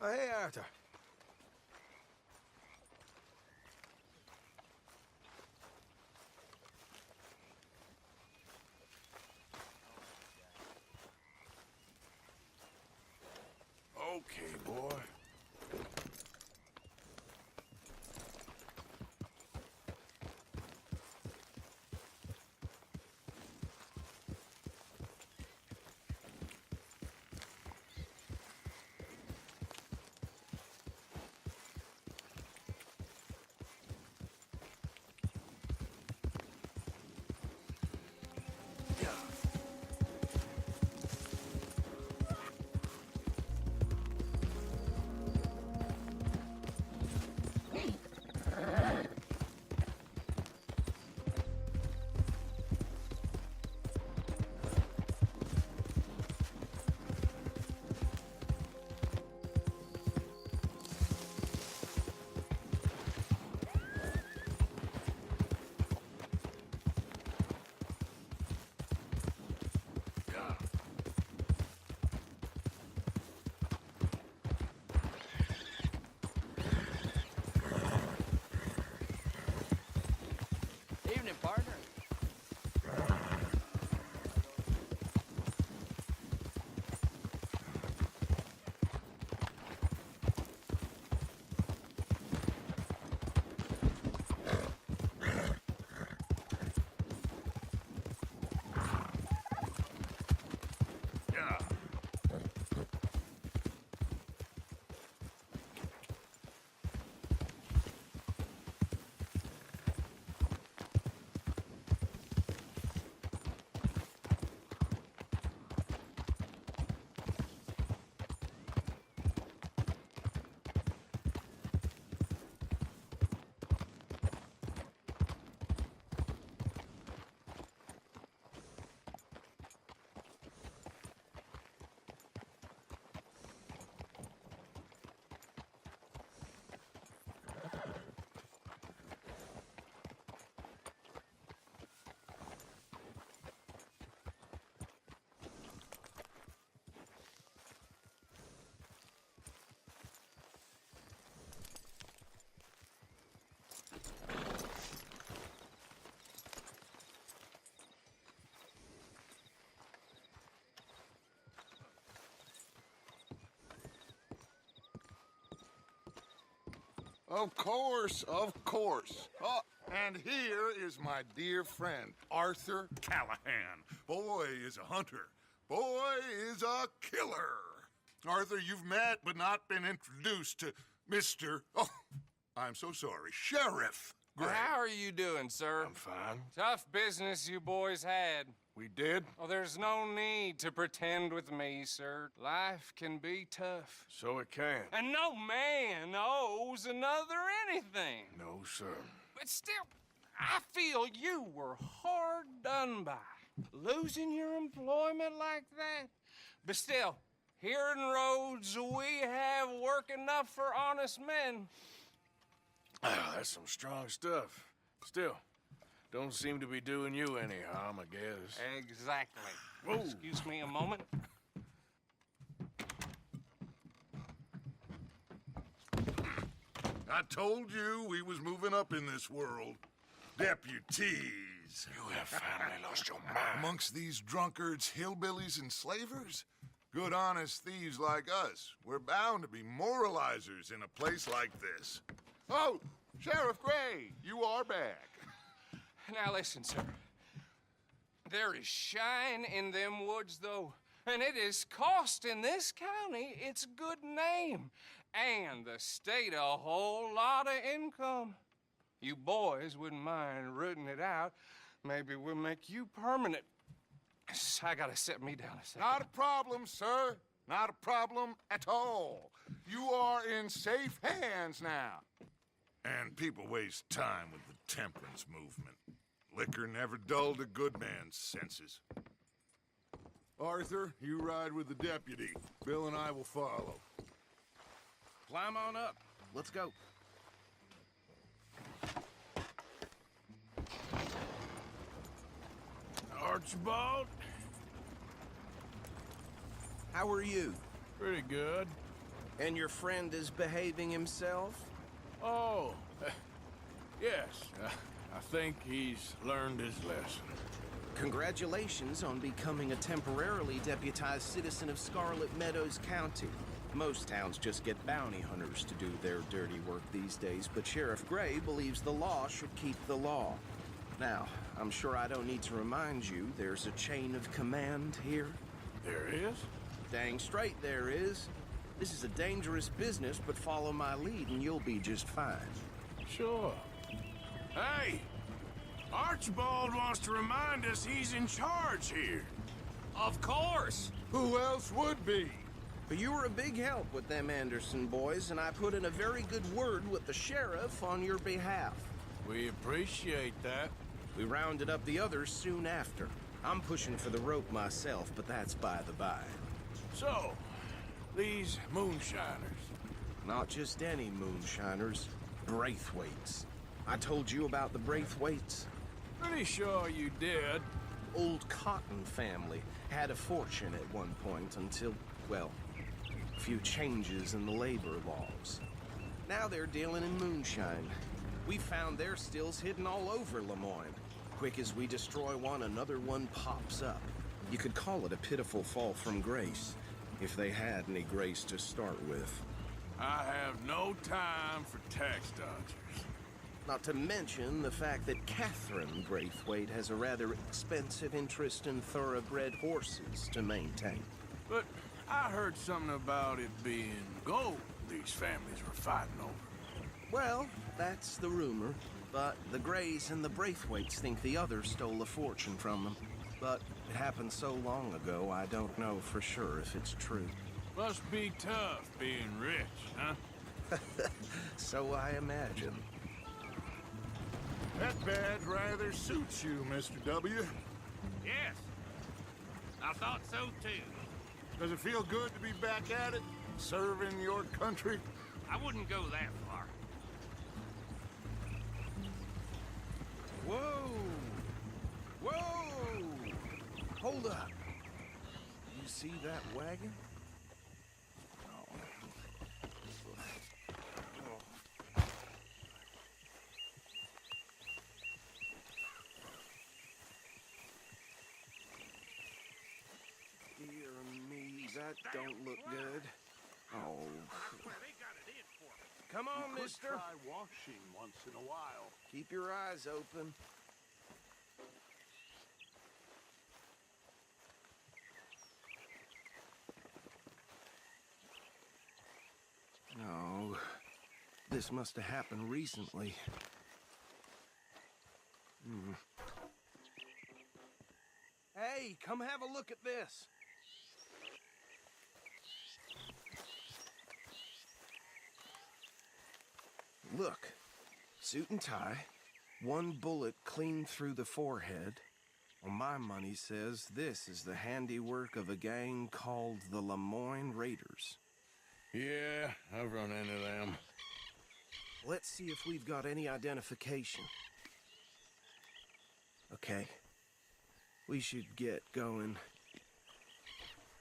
Oh, hey, Arthur. Okay, boy. Evening, partner. Yeah. Of course, of course. Oh, and here is my dear friend, Arthur Callahan. Boy is a hunter. Boy is a killer. Arthur, you've met but not been introduced to Mr. Oh, I'm so sorry, Sheriff Gray. How are you doing, sir? I'm fine. Tough business you boys had. We did? Oh, there's no need to pretend with me, sir. Life can be tough. So it can. And no man owes another anything. No, sir. But still, I feel you were hard done by. Losing your employment like that. But still, here in Rhodes, we have work enough for honest men. Ah, that's some strong stuff. Still, don't seem to be doing you any harm, I guess. Exactly. Whoa. Excuse me a moment. I told you we was moving up in this world. Deputies. You have finally lost your mind. Amongst these drunkards, hillbillies, and slavers? Good, honest thieves like us. We're bound to be moralizers in a place like this. Oh, Sheriff Gray, you are back. Now listen, sir. There is shine in them woods, though, and it is costing this county its good name and the state a whole lot of income. You boys wouldn't mind rooting it out. Maybe we'll make you permanent. I gotta sit me down a second. Not a problem, sir. Not a problem at all. You are in safe hands now. And people waste time with the temperance movement. Liquor never dulled a good man's senses. Arthur, you ride with the deputy. Bill and I will follow. Climb on up. Let's go. Archibald? How are you? Pretty good. And your friend is behaving himself? Oh, yes. I think he's learned his lesson. Congratulations on becoming a temporarily deputized citizen of Scarlet Meadows County. Most towns just get bounty hunters to do their dirty work these days, but Sheriff Gray believes the law should keep the law. Now, I'm sure I don't need to remind you there's a chain of command here. There is? Dang straight there is. This is a dangerous business, but follow my lead and you'll be just fine. Sure. Hey! Archibald wants to remind us he's in charge here. Of course! Who else would be? But you were a big help with them Anderson boys, and I put in a very good word with the sheriff on your behalf. We appreciate that. We rounded up the others soon after. I'm pushing for the rope myself, but that's by the by. So, these moonshiners. Not just any moonshiners, Braithwaites. I told you about the Braithwaites? Pretty sure you did. Old Cotton family had a fortune at one point until, well, a few changes in the labor laws. Now they're dealing in moonshine. We found their stills hidden all over Lemoyne. Quick as we destroy one, another one pops up. You could call it a pitiful fall from grace, if they had any grace to start with. I have no time for tax dodgers. Not to mention the fact that Catherine Braithwaite has a rather expensive interest in thoroughbred horses to maintain. But I heard something about it being gold these families were fighting over. Well, that's the rumor. But the Grays and the Braithwaites think the others stole a fortune from them. But it happened so long ago, I don't know for sure if it's true. Must be tough being rich, huh? So I imagine. That badge rather suits you, Mr. W. Yes, I thought so too. Does it feel good to be back at it, serving your country? I wouldn't go that far. Whoa! Whoa! Hold up. You see that wagon? Dear me, that don't look good. Oh. That's where they got it in for me. Come on, mister. Try washing once in a while. Keep your eyes open. No. This must have happened recently. Hey, come have a look at this. Look, suit and tie, one bullet clean through the forehead. Well, my money says this is the handiwork of a gang called the Lemoyne Raiders. Yeah, I've run into them. Let's see if we've got any identification. Okay. We should get going.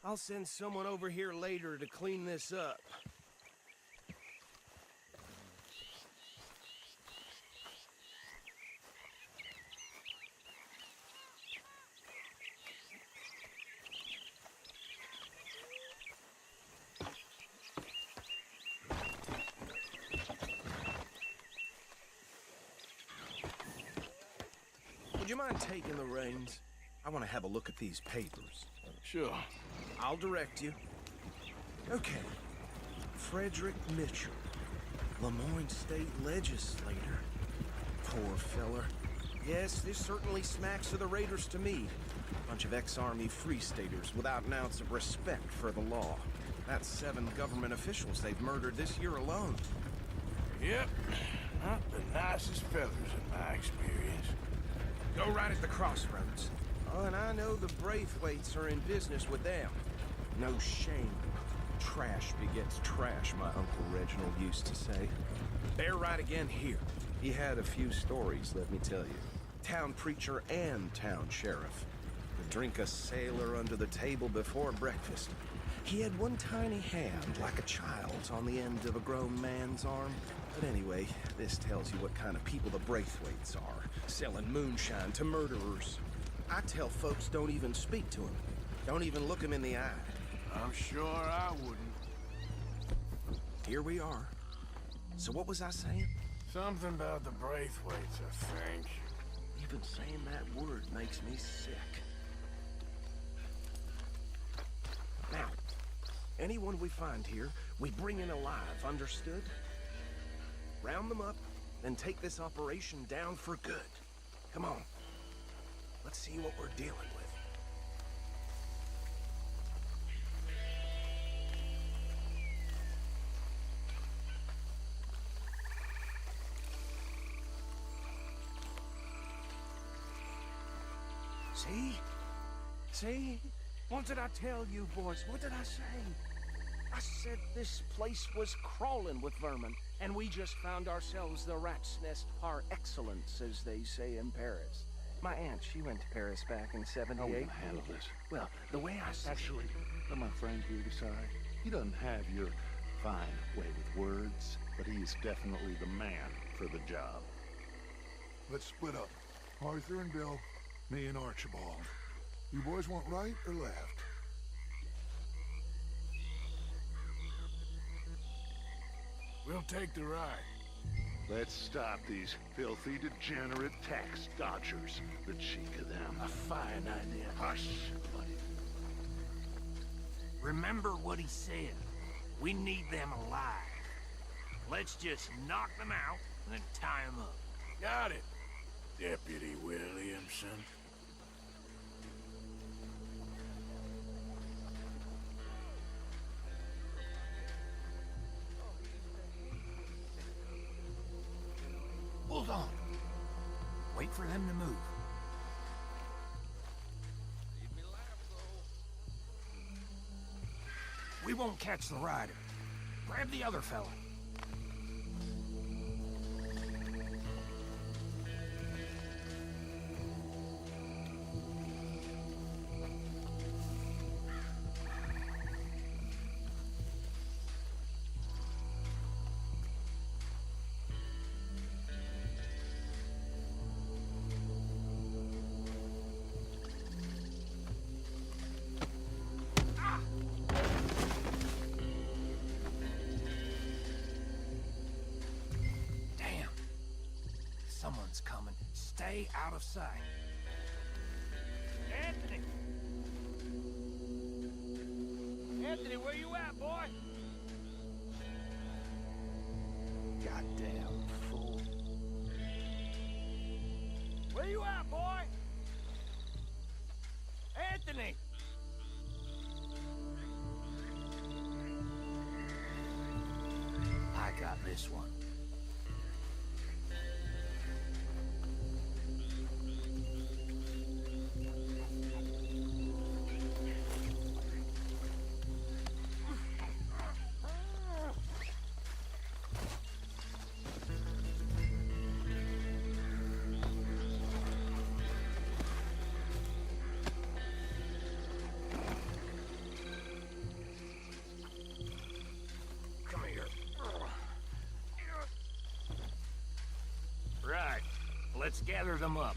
I'll send someone over here later to clean this up. Would you mind taking the reins? I want to have a look at these papers. Sure. I'll direct you. Okay. Frederick Mitchell, Lemoyne State Legislator. Poor feller. Yes, this certainly smacks of the Raiders to me. Bunch of ex-Army Free Staters without an ounce of respect for the law. That's 7 government officials they've murdered this year alone. Yep. Not the nicest fellas in my experience. Go right at the crossroads. Oh, and I know the Braithwaites are in business with them. No shame. Trash begets trash, my Uncle Reginald used to say. Bear right again here. He had a few stories, let me tell you. Town preacher and town sheriff. drink a sailor under the table before breakfast. He had one tiny hand, like a child's, on the end of a grown man's arm. But anyway, this tells you what kind of people the Braithwaites are, selling moonshine to murderers. I tell folks don't even speak to him. Don't even look him in the eye. I'm sure I wouldn't. Here we are. So what was I saying? Something about the Braithwaites, I think. Even saying that word makes me sick. Now, anyone we find here, we bring in alive, understood? Round them up, then take this operation down for good. Come on. Let's see what we're dealing with. See? See? What did I tell you, boys? What did I say? I said this place was crawling with vermin, and we just found ourselves the rat's nest par excellence, as they say in Paris. My aunt, she went to Paris back in '78. How will you handle this? Well, the way I see Actually, let my friend here decide. He doesn't have your fine way with words, but he's definitely the man for the job. Let's split up. Arthur and Bill, me and Archibald. You boys want right or left? We'll take the ride. Let's stop these filthy, degenerate tax dodgers. The cheek of them. A fine idea. Hush, buddy. Remember what he said. We need them alive. Let's just knock them out and then tie them up. Got it, Deputy Williamson. Hold on. Wait for them to move. We won't catch the rider. Grab the other fella. Someone's coming. Stay out of sight. Anthony! Anthony, where you at, boy? Goddamn fool. Where you at, boy? Anthony! I got this one. Right. Let's gather them up.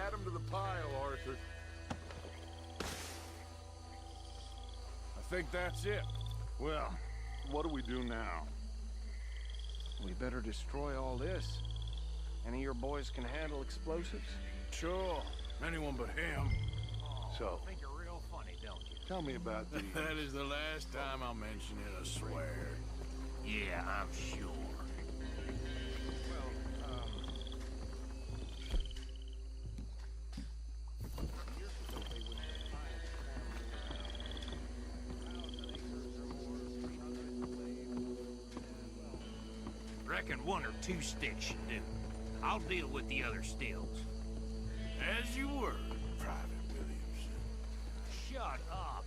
Add them to the pile, Arthur. I think that's it. Well, what do we do now? We better destroy all this Any of your boys can handle explosives? Sure, anyone but him. So, Think you're real funny, don't you? tell me about the... That is the last time I'll mention it, I swear. Yeah, I'm sure. Reckon 1 or 2 sticks should do. I'll deal with the other stills. As you were, Private Williamson. Shut up.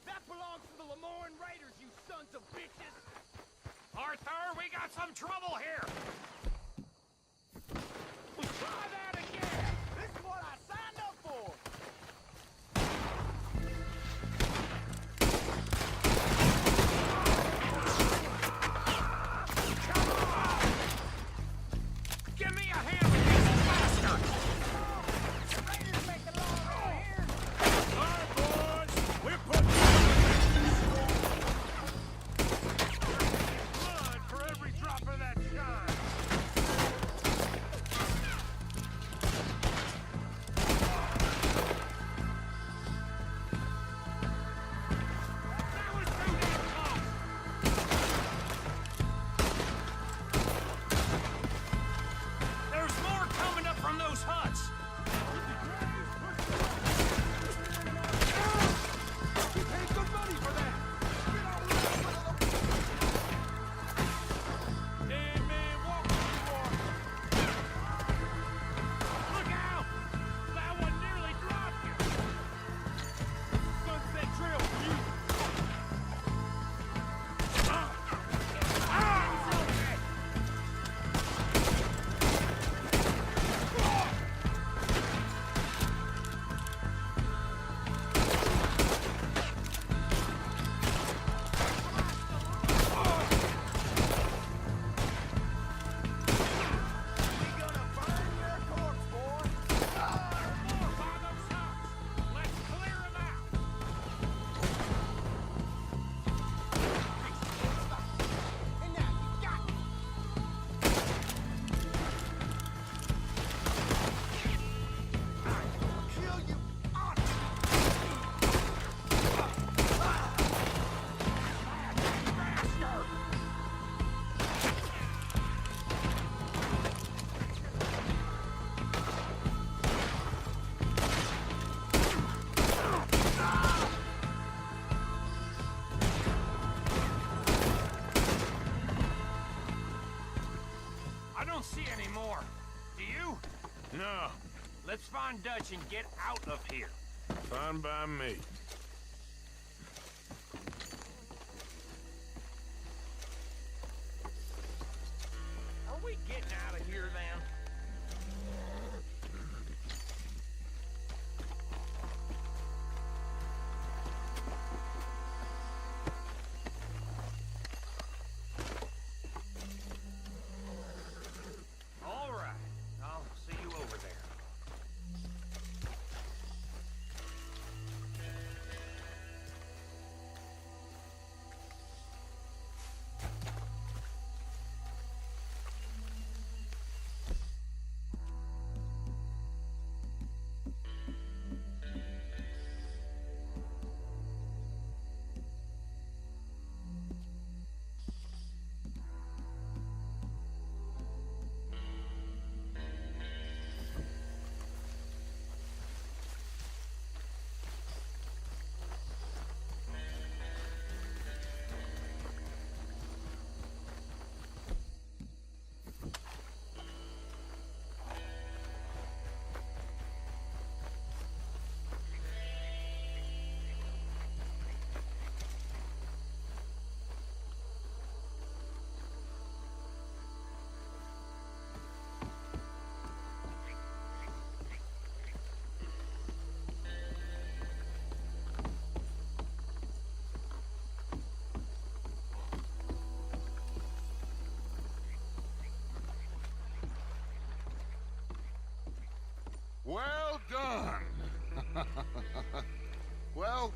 That belongs to the Lemoyne Raiders, you sons of bitches! Arthur, we got some trouble here! Try that again! This is what I signed up for! Give me a hand with these bastards! Raiders make the law around here! All right, boys, we're putting Blood for every drop of that shine! That was too damn close! There's more coming up from those huts! You paid good money for that! Dead man walk where you are! Look out! That one nearly dropped you! Sunset Trail for you! We gonna burn your corpse, boy! More by those huts! Let's clear them out! And now you got me! I'll kill you honestly! I don't see any more. Do you? No, Let's find Dutch and get out of here. fine by me. Are we getting out of here then? All right. I'll see you over there. Well,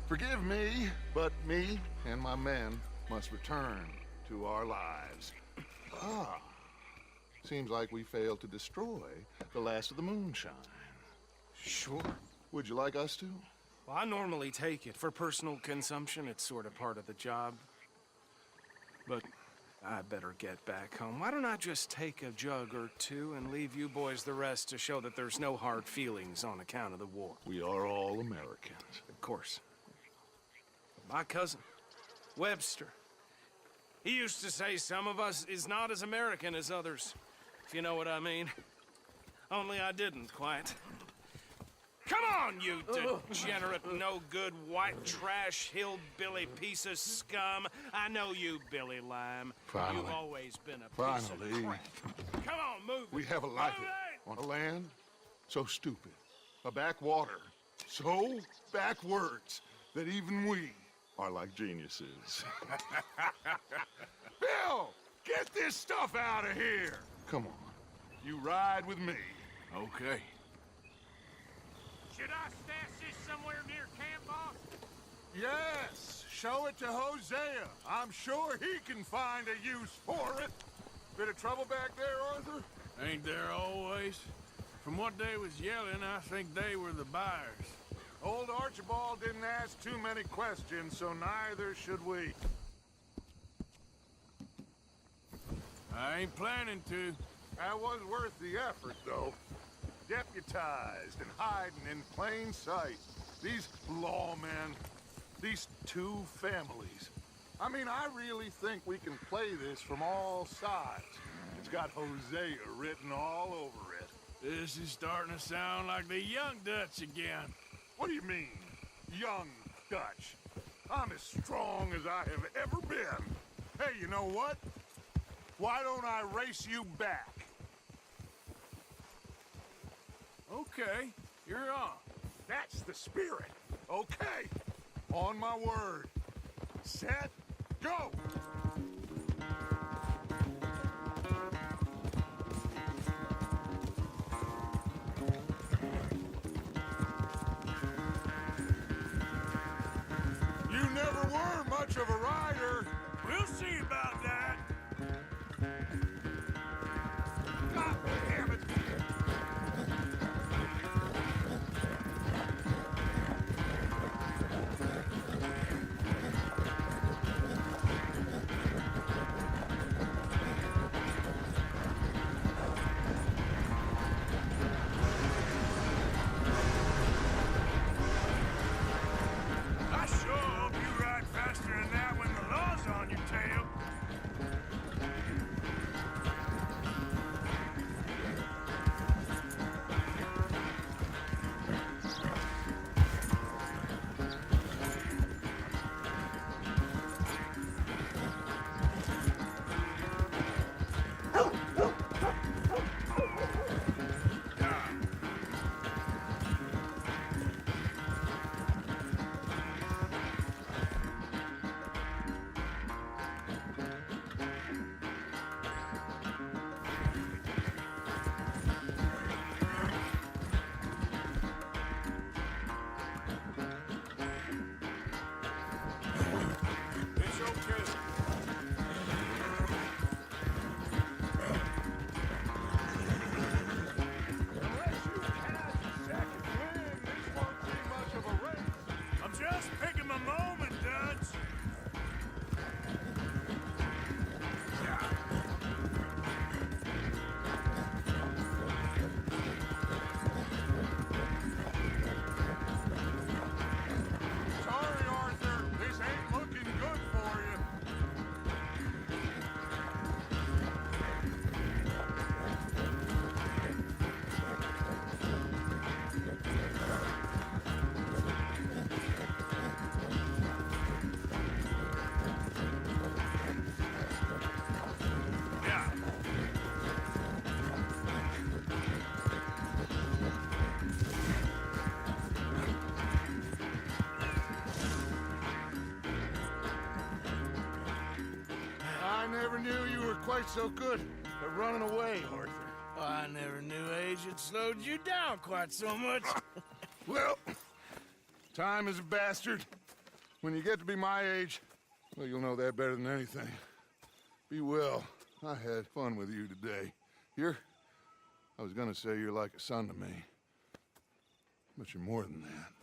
forgive me, but me and my men must return to our lives. Ah. Seems like we failed to destroy the last of the moonshine. Sure. Would you like us to? Well, I normally take it. For personal consumption, it's sort of part of the job. But I better get back home. Why don't I just take a jug or two and leave you boys the rest to show that there's no hard feelings on account of the war? We are all Americans. Of course. My cousin, Webster, he used to say some of us is not as American as others, if you know what I mean. Only I didn't quite. Come on, you degenerate, no-good, white trash, hillbilly piece of scum. I know you, Billy Lime. Finally. You've always been a piece of crap. Come on, move it. We have a life Move on a land so stupid, a backwater so backwards that even we are like geniuses. Bill, get this stuff out of here. Come on, you ride with me. Okay. Should I stash this somewhere near camp, boss? Yes, show it to Hosea. I'm sure he can find a use for it. Bit of trouble back there, Arthur? Ain't there always? From what they was yelling, I think they were the buyers. Old Archibald didn't ask too many questions, so neither should we. I ain't planning to. That was worth the effort, though. Deputized and hiding in plain sight. These lawmen, these two families. I mean, I really think we can play this from all sides. It's got Hosea written all over it. This is starting to sound like the Young Dutch again. What do you mean, young Dutch? I'm as strong as I have ever been. Hey, you know what? Why don't I race you back? Okay, you're on. That's the spirit. Okay. On my word. Set, go! You never were much of a rider. We'll see about that. God damn it! I sure hope you ride faster than that when the law's on your tail. It's okay. Unless you catch a second wind, this won't be much of a race. I'm just picking my moment, Dutch. Sorry, Arthur. This ain't looking good for you. Yeah. I never knew you were quite so good at running away, Arthur. I never knew age had slowed you down quite so much. Well, time is a bastard. When you get to be my age, well, you'll know that better than anything. Be well. I had fun with you today. I was gonna say you're like a son to me. But you're more than that.